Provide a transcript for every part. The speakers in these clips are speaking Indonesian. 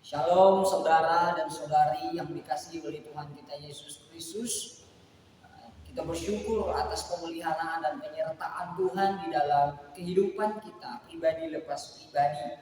Shalom saudara dan saudari yang dikasihi oleh Tuhan kita Yesus Kristus. Kita bersyukur atas pemeliharaan dan penyertaan Tuhan di dalam kehidupan kita pribadi lepas pribadi.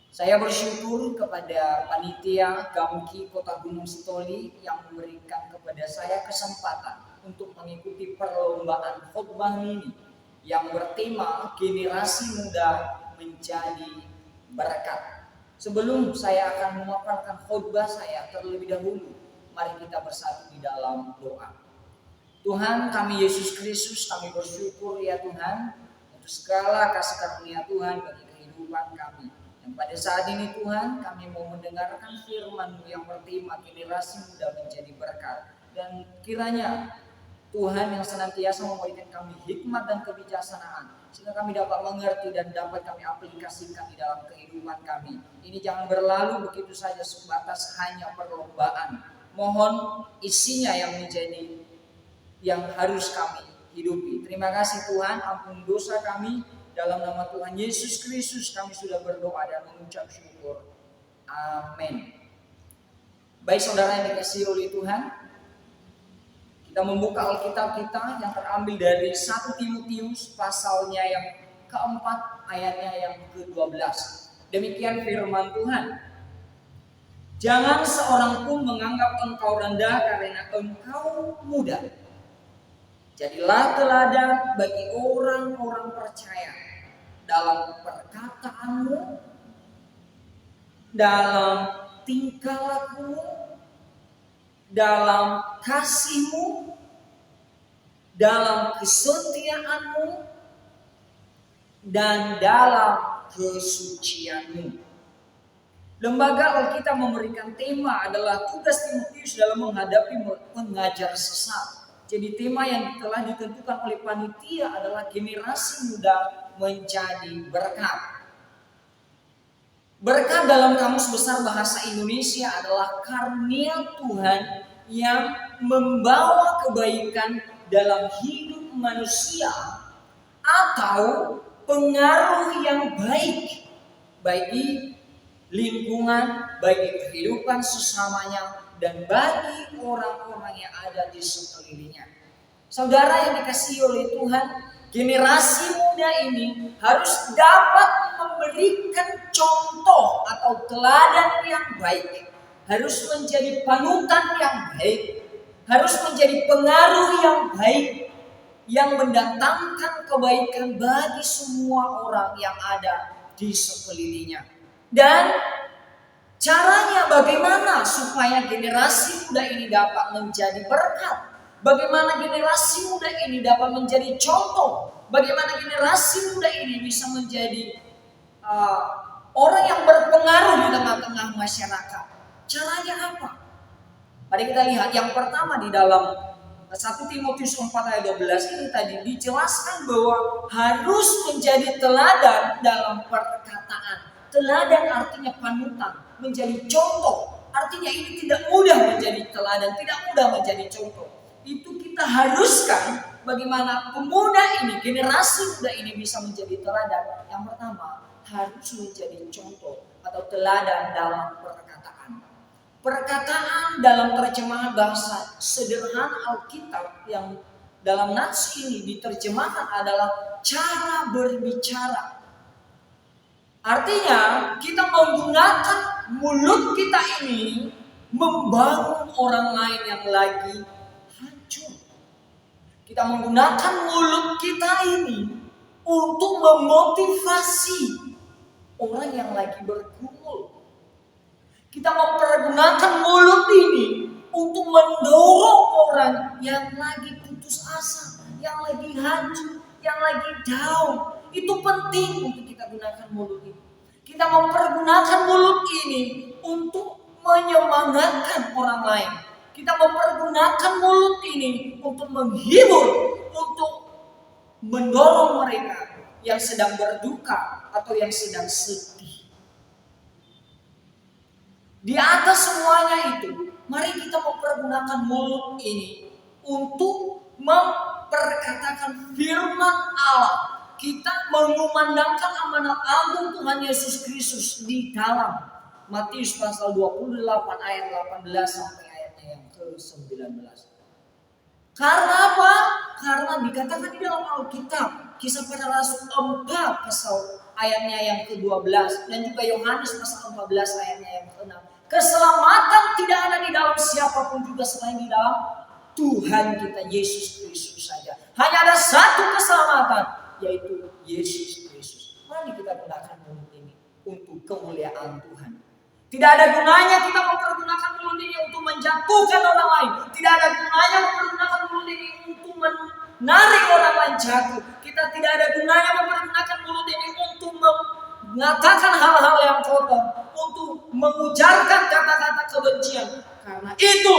Saya bersyukur kepada panitia Gamki Kota Gunung Sitoli yang memberikan kepada saya kesempatan untuk mengikuti perlombaan khotbah mini yang bertema generasi muda menjadi berkat. Sebelum saya akan memaparkan khotbah saya terlebih dahulu, mari kita bersatu di dalam doa. Tuhan kami Yesus Kristus, kami bersyukur ya Tuhan untuk segala kasih karunia Tuhan bagi kehidupan kami. Dan pada saat ini Tuhan kami mau mendengarkan firman-Mu yang bertema generasi muda menjadi berkat. Dan kiranya Tuhan yang senantiasa memberikan kami hikmat dan kebijaksanaan sehingga kami dapat mengerti dan dapat kami aplikasikan di dalam kehidupan kami. Ini jangan berlalu begitu saja sebatas hanya perlombaan. Mohon isinya yang menjadi yang harus kami hidupi. Terima kasih Tuhan, ampuni dosa kami. Dalam nama Tuhan Yesus Kristus kami sudah berdoa dan mengucap syukur. Amin. Baik saudara yang dikasihi oleh Tuhan, kita membuka Alkitab kita yang terambil dari 1 Timotius pasalnya yang keempat ayatnya yang ke-12. Demikian firman Tuhan. Jangan seorang pun menganggap engkau rendah karena engkau muda. Jadilah teladan bagi orang-orang percaya dalam perkataanmu, dalam tingkah lakumu, dalam kasihmu, dalam kesetiaanmu, dan dalam kesucianmu. Lembaga Alkitab memberikan tema adalah tugas Timotius dalam menghadapi pengajar sesat. Jadi tema yang telah ditentukan oleh panitia adalah generasi muda menjadi berkat. Berkat dalam Kamus Besar Bahasa Indonesia adalah karunia Tuhan yang membawa kebaikan dalam hidup manusia atau pengaruh yang baik bagi lingkungan, bagi kehidupan sesamanya, dan bagi orang-orang yang ada di sekelilingnya. Saudara yang dikasihi oleh Tuhan, generasi muda ini harus dapat memberikan contoh atau teladan yang baik, harus menjadi panutan yang baik, harus menjadi pengaruh yang baik, yang mendatangkan kebaikan bagi semua orang yang ada di sekelilingnya. Dan caranya bagaimana supaya generasi muda ini dapat menjadi berkat? Bagaimana generasi muda ini dapat menjadi contoh? Bagaimana generasi muda ini bisa menjadi orang yang berpengaruh di tengah-tengah masyarakat? Caranya apa? Mari kita lihat yang pertama di dalam 1 Timotius 4 ayat 12 ini tadi dijelaskan bahwa harus menjadi teladan dalam perkataan. Teladan artinya panutan, menjadi contoh. Artinya ini tidak mudah menjadi teladan, tidak mudah menjadi contoh. Itu kita haruskan bagaimana pemuda ini, generasi muda ini bisa menjadi teladan. Yang pertama, harus menjadi contoh atau teladan dalam perkataan. Perkataan dalam terjemahan bahasa sederhana Alkitab yang dalam nats ini diterjemahkan adalah cara berbicara. Artinya kita menggunakan mulut kita ini membangun orang lain yang lagi hancur. Kita menggunakan mulut kita ini untuk memotivasi orang yang lagi bergumul. Kita mempergunakan mulut ini untuk mendorong orang yang lagi putus asa, yang lagi hancur, yang lagi down. Itu penting untuk kita gunakan mulut ini. Kita mempergunakan mulut ini untuk menyemangatkan orang lain. Kita mempergunakan mulut ini untuk menghibur, untuk mendorong mereka yang sedang berduka atau yang sedang sedih. Di atas semuanya itu, mari kita mempergunakan mulut ini untuk memperkatakan firman Allah. Kita mengumandangkan amanat agung Tuhan Yesus Kristus di dalam Matius pasal 28 ayat 18 sampai ayatnya yang ke-19. Karena apa? Karena dikatakan di dalam Alkitab, Kisah Para Rasul 4 pasal ayatnya yang ke-12 dan juga Yohanes pasal 14 ayatnya yang ke-6. Keselamatan tidak ada di dalam siapapun juga selain di dalam Tuhan kita Yesus Kristus saja. Hanya ada satu keselamatan, yaitu Yesus Kristus. Mari kita gunakan mulut ini untuk kemuliaan Tuhan. Tidak ada gunanya kita mempergunakan mulut ini untuk menjatuhkan orang lain. Tidak ada gunanya mempergunakan mulut ini untuk menarik orang lain jatuh. Kita tidak ada gunanya mempergunakan mulut ini untuk mengatakan hal-hal yang kotor, untuk mengujarkan kata-kata kebencian. Karena itu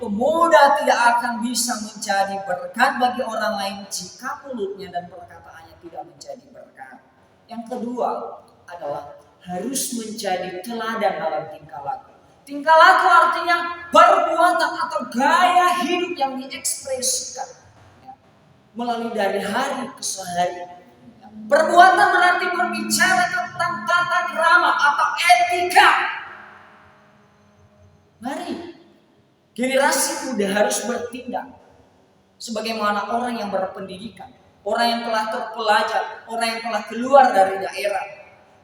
pemuda tidak akan bisa menjadi berkat bagi orang lain jika mulutnya dan perkataannya tidak menjadi berkat. Yang kedua adalah harus menjadi teladan dalam tingkah laku. Tingkah laku artinya perbuatan atau gaya hidup yang diekspresikan melalui dari hari ke hari. Perbuatan berarti berbicara tentang tata krama atau etika. Mari, generasi muda harus bertindak sebagaimana orang yang berpendidikan, orang yang telah terpelajar, orang yang telah keluar dari daerah.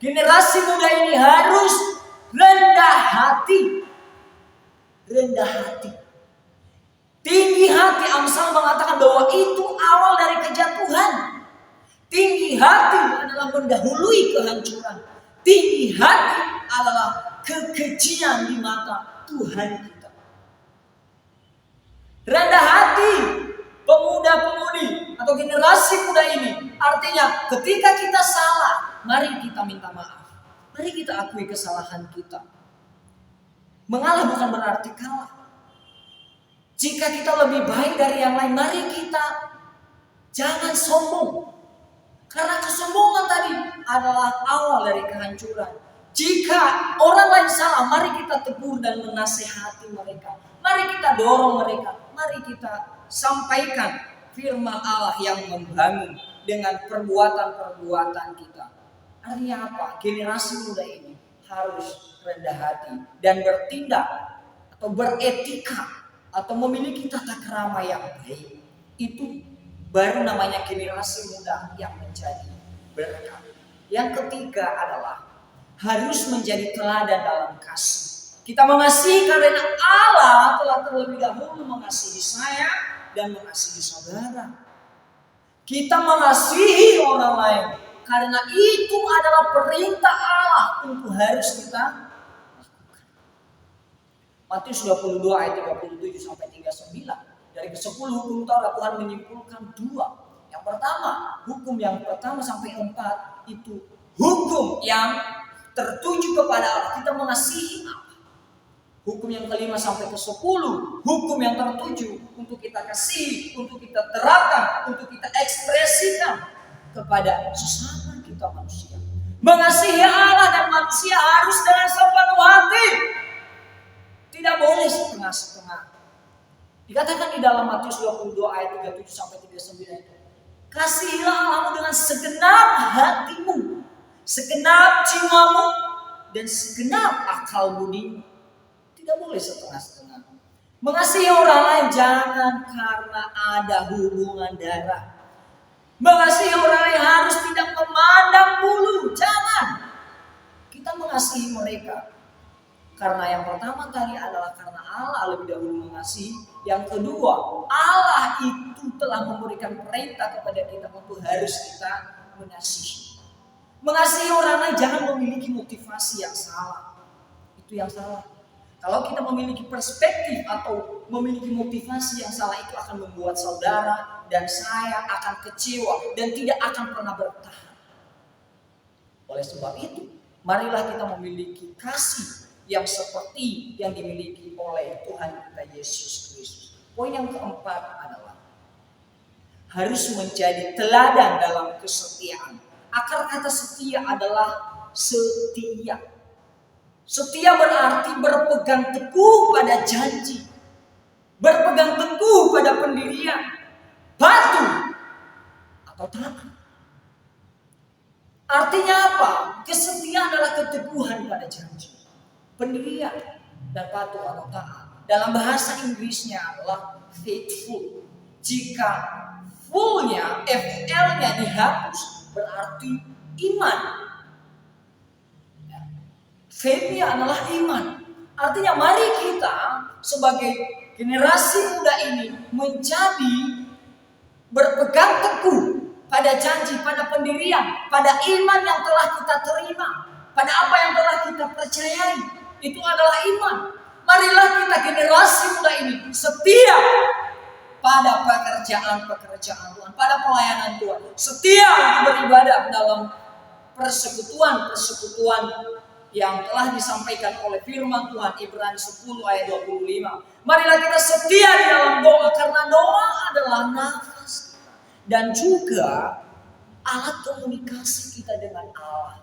Generasi muda ini harus rendah hati. Rendah hati. Tinggi hati, Amsal mengatakan bahwa itu awal dari kejatuhan. Tinggi hati adalah mendahului kehancuran. Tinggi hati adalah kekejian di mata Tuhan kita. Rendah hati pemuda-pemudi atau generasi muda ini artinya ketika kita salah, mari kita minta maaf. Mari kita akui kesalahan kita. Mengalah bukan berarti kalah. Jika kita lebih baik dari yang lain, mari kita jangan sombong. Karena kesombongan tadi adalah awal dari kehancuran. Jika orang lain salah, mari kita tegur dan menasehati mereka. Mari kita dorong mereka. Mari kita sampaikan firman Allah yang membangun dengan perbuatan-perbuatan kita. Artinya apa? Generasi muda ini harus rendah hati dan bertindak atau beretika atau memiliki tata krama yang baik. Itu baru namanya generasi muda yang menjadi berkat. Yang ketiga adalah harus menjadi teladan dalam kasih. Kita mengasihi karena Allah telah terlebih dahulu mengasihi saya dan mengasihi saudara. Kita mengasihi orang lain karena itu adalah perintah Allah untuk harus kita lakukan. Matius 22 ayat 37 sampai 39. Dari ke-10 hukum Taurat Tuhan menyimpulkan 2. Yang pertama, hukum yang pertama sampai 4 itu hukum yang tertuju kepada Allah. Kita mengasihi Allah. Hukum yang kelima sampai ke-10, hukum yang tertuju untuk kita kasih, untuk kita terapkan, untuk kita ekspresikan kepada sesama kita manusia. Mengasihi Allah dan manusia harus dengan sepenuh hati. Tidak boleh setengah-setengah. Dikatakan di dalam Matius 22 ayat 37 sampai 39. Kasihilah Allahmu dengan segenap hatimu, segenap jiwamu, dan segenap akal budimu. Tidak boleh setengah-setengah. Mengasihi orang lain jangan karena ada hubungan darah. Mengasihi orang lain harus tidak memandang bulu. Jangan. Kita mengasihi mereka karena yang pertama tadi adalah karena Allah lebih dahulu mengasihi. Yang kedua, Allah itu telah memberikan perintah kepada kita untuk harus kita mengasihi. Mengasihi orang lain jangan memiliki motivasi yang salah. Itu yang salah. Kalau kita memiliki perspektif atau memiliki motivasi yang salah, itu akan membuat saudara dan saya akan kecewa dan tidak akan pernah bertahan. Oleh sebab itu, marilah kita memiliki kasih yang seperti yang dimiliki oleh Tuhan kita Yesus Kristus. Poin yang keempat adalah harus menjadi teladan dalam kesetiaan. Akar kata setia adalah setia. Setia berarti berpegang teguh pada janji, berpegang teguh pada pendirian, patuh atau taat. Artinya apa? Kesetiaan adalah keteguhan pada janji. pendirian dan patuh atau taat. Dalam bahasa Inggrisnya adalah faithful. Jika fullnya, FL-nya dihapus, berarti iman. Faith-nya adalah iman. Artinya mari kita sebagai generasi muda ini menjadi berpegang teguh pada janji, pada pendirian, pada iman yang telah kita terima, pada apa yang telah kita percayai. Itu adalah iman. Marilah kita generasi muda ini setia pada pekerjaan Tuhan, pada pelayanan Tuhan, setia untuk beribadah dalam persekutuan yang telah disampaikan oleh firman Tuhan Ibrani 10 ayat 25. Marilah kita setia di dalam doa, karena doa adalah nafas kita dan juga alat komunikasi kita dengan Allah.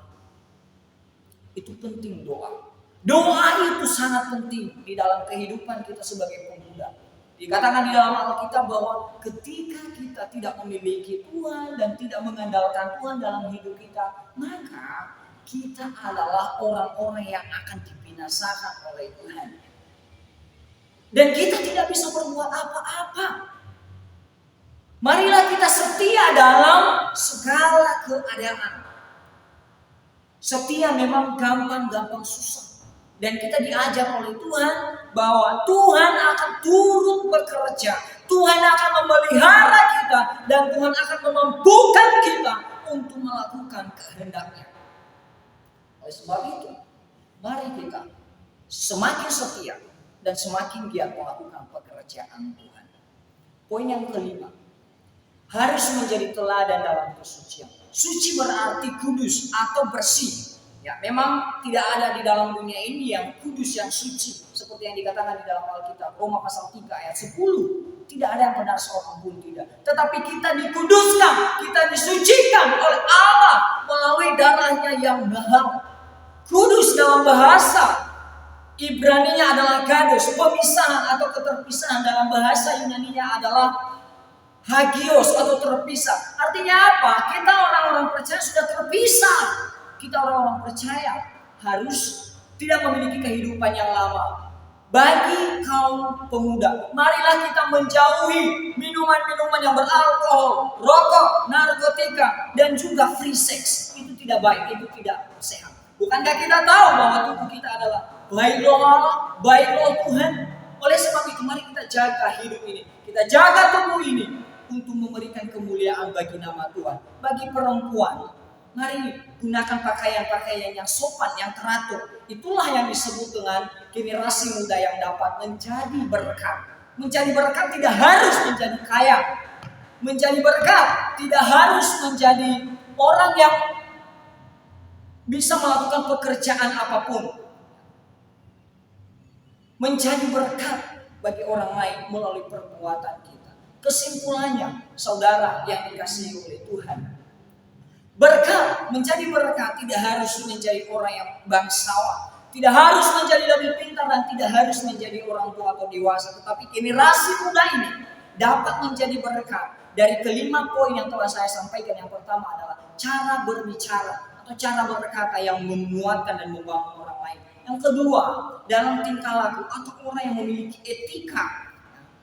Itu penting doa. Doa itu sangat penting di dalam kehidupan kita sebagai pemuda. Dikatakan di dalam Alkitab bahwa ketika kita tidak memiliki Tuhan dan tidak mengandalkan Tuhan dalam hidup kita, maka kita adalah orang-orang yang akan dibinasakan oleh Tuhan. Dan kita tidak bisa berbuat apa-apa. Marilah kita setia dalam segala keadaan. Setia memang gampang susah. Dan kita diajar oleh Tuhan bahwa Tuhan akan turut bekerja. Tuhan akan memelihara kita dan Tuhan akan memampukan kita untuk melakukan kehendak-Nya. Oleh sebab itu, mari kita semakin setia dan semakin giat melakukan pekerjaan Tuhan. Poin yang kelima, harus menjadi teladan dalam kesucian. Suci berarti kudus atau bersih. Ya, memang tidak ada di dalam dunia ini yang kudus, yang suci, seperti yang dikatakan di dalam Alkitab, Roma pasal 3 ayat 10. Tidak ada yang benar seorang pun tidak. Tetapi kita dikuduskan, kita disucikan oleh Allah melalui darahnya yang mahal. Kudus dalam bahasa Ibraninya adalah kados, pemisahan atau keterpisahan. Dalam bahasa Yunaninya adalah hagios atau terpisah. Artinya apa? Kita orang-orang percaya sudah terpisah. Kita orang-orang percaya harus tidak memiliki kehidupan yang lama. Bagi kaum pemuda, marilah kita menjauhi minuman-minuman yang beralkohol, rokok, narkotika, dan juga free sex. Itu tidak baik, itu tidak sehat. Bukankah kita tahu bahwa tubuh kita adalah baik roh Allah, baik roh Tuhan? Oleh sebab itu mari kita jaga hidup ini, kita jaga tubuh ini untuk memberikan kemuliaan bagi nama Tuhan. Bagi perempuan, mari gunakan pakaian-pakaian yang sopan, yang teratur. Itulah yang disebut dengan generasi muda yang dapat menjadi berkat. Menjadi berkat tidak harus menjadi kaya. Menjadi berkat tidak harus menjadi orang yang bisa melakukan pekerjaan apapun. Menjadi berkat bagi orang lain melalui perbuatan kita. Kesimpulannya, saudara yang dikasihi oleh Tuhan, berkat, menjadi berkat tidak harus menjadi orang yang bangsawan, tidak harus menjadi lebih pintar dan tidak harus menjadi orang tua atau dewasa. Tetapi generasi muda ini dapat menjadi berkat. Dari kelima poin yang telah saya sampaikan, yang pertama adalah cara berbicara atau cara berkata yang memuatkan dan membangun orang lain. Yang kedua, dalam tingkah laku atau orang yang memiliki etika,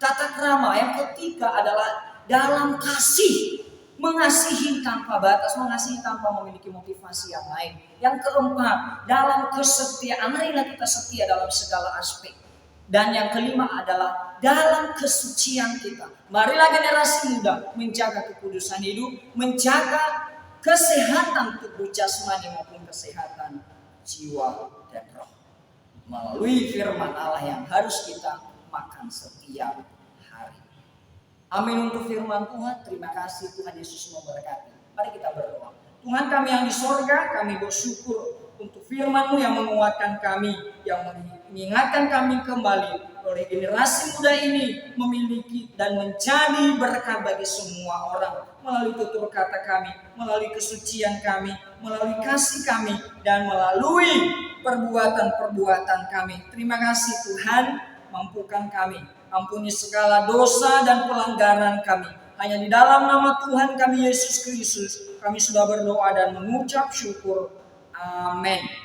tata krama. Yang ketiga adalah dalam kasih, mengasihi tanpa batas, mengasihi tanpa memiliki motivasi yang lain. Yang keempat, dalam kesetiaan, marilah kita setia dalam segala aspek. Dan yang kelima adalah dalam kesucian kita. Marilah generasi muda menjaga kekudusan hidup, menjaga kesehatan tubuh jasmani maupun kesehatan jiwa dan roh melalui firman Allah yang harus kita makan setiap hari. Amin untuk firman Tuhan. Terima kasih, Tuhan Yesus memberkati. Mari kita berdoa. Tuhan kami yang di sorga, kami bersyukur untuk firman-Mu yang menguatkan kami, yang mengingatkan kami kembali oleh generasi muda ini memiliki dan menjadi berkat bagi semua orang melalui tutur kata kami, melalui kesucian kami, melalui kasih kami, dan melalui perbuatan-perbuatan kami. Terima kasih Tuhan, mampukan kami, ampuni segala dosa dan pelanggaran kami. Hanya di dalam nama Tuhan kami Yesus Kristus kami sudah berdoa dan mengucap syukur. Amin.